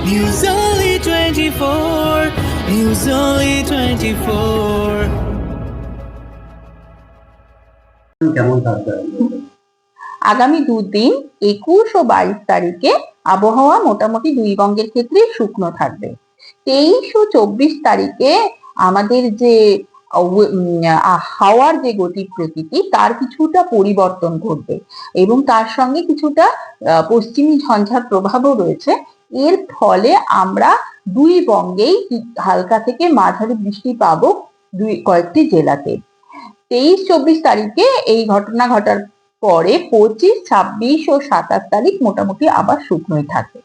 News Only 24. News Only 24. কেমন থাকবে? আগামী দুদিন 21 ও 22 তারিখে আবহাওয়া মোটামুটি দুই বঙ্গের ক্ষেত্রে শুকনো থাকবে। 23 ও 24 তারিখে আমাদের যে হাওয়ার যে গতি প্রকৃতি তার কিছুটা পরিবর্তন ঘটবে এবং তার সঙ্গে কিছুটা পশ্চিমী ঝঞ্ঝার প্রভাবও রয়েছে। এর ফলে আমরা দুই বঙ্গেই হালকা থেকে মাঝারি বৃষ্টি পাবো কয়েকটি জেলাতে। 23-24 তারিখে এই ঘটনা ঘটার পরে 25, 26 ও 27 তারিখ মোটামুটি আবার শুকনোই থাকে।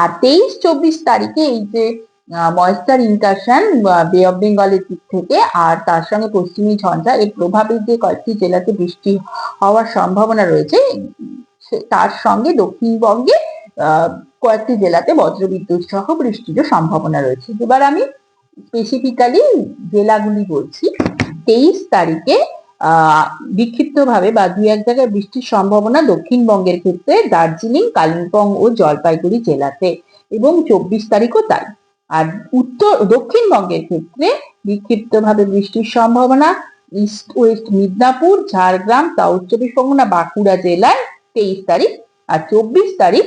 আর 23-24 তারিখে এই যে ময়েস্টার ইনকাশন বে অফ বেঙ্গলের দিক থেকে আর তার সঙ্গে পশ্চিমী ঝঞ্ঝা এর প্রভাবে যে কয়েকটি জেলাতে বৃষ্টি হওয়ার সম্ভাবনা রয়েছে, তার সঙ্গে দক্ষিণবঙ্গে কয়েকটি জেলাতে বজ্রবিদ্যুৎ সহ বৃষ্টিরও সম্ভাবনা রয়েছে। এবার আমি স্পেসিফিক্যালি জেলাগুলি বলছি। 23 তারিখে বিক্ষিপ্তভাবে বা দুই এক জায়গায় বৃষ্টির সম্ভাবনা দক্ষিণবঙ্গের ক্ষেত্রে দার্জিলিং, কালিম্পং ও জলপাইগুড়ি জেলাতে, এবং 24 তারিখও তাই। আর দক্ষিণবঙ্গের ক্ষেত্রে বিক্ষিপ্তভাবে বৃষ্টির সম্ভাবনা east West Midnapore, Jhargram, south 24 Pargana, Bankura জেলায় 23 তারিখ। আর 24 তারিখ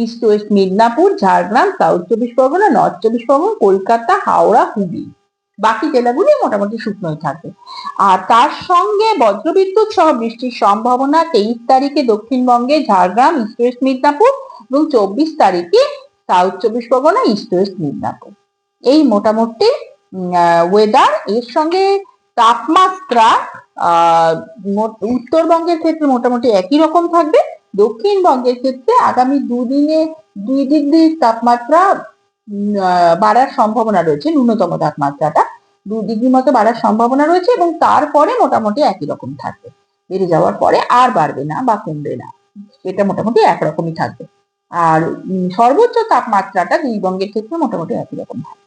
east West Midnapore, Jhargram, south 24 Pargana, north 24 Pargana, Kolkata, Howrah, Hooghly, বাকি জেলাগুলি মোটামুটি শুকনোই থাকে। আর তার সঙ্গে বজ্রবিদ্যুৎ সহ বৃষ্টির সম্ভাবনা 23 তারিখে দক্ষিণবঙ্গে ঝাড়গ্রাম, ইস্ট ওয়েস্ট মিদনাপুর, এবং 24 তারিখে south 24 Pargana, east West Midnapore. এই মোটামুটি ওয়েদার। এর সঙ্গে তাপমাত্রা উত্তরবঙ্গের ক্ষেত্রে মোটামুটি একই রকম থাকবে। দক্ষিণবঙ্গের ক্ষেত্রে আগামী দুই ডিগ্রি তাপমাত্রা বাড়ার সম্ভাবনা রয়েছে। ন্যূনতম তাপমাত্রাটা 2 ডিগ্রি মতো বাড়ার সম্ভাবনা রয়েছে এবং তারপরে মোটামুটি একই রকম থাকবে। বেড়ে যাওয়ার পরে আর বাড়বে না বা কমবে না, এটা মোটামুটি একরকমই থাকবে। আর সর্বোচ্চ তাপমাত্রাটা দুই বঙ্গের ক্ষেত্রে মোটামুটি একই রকম থাকবে।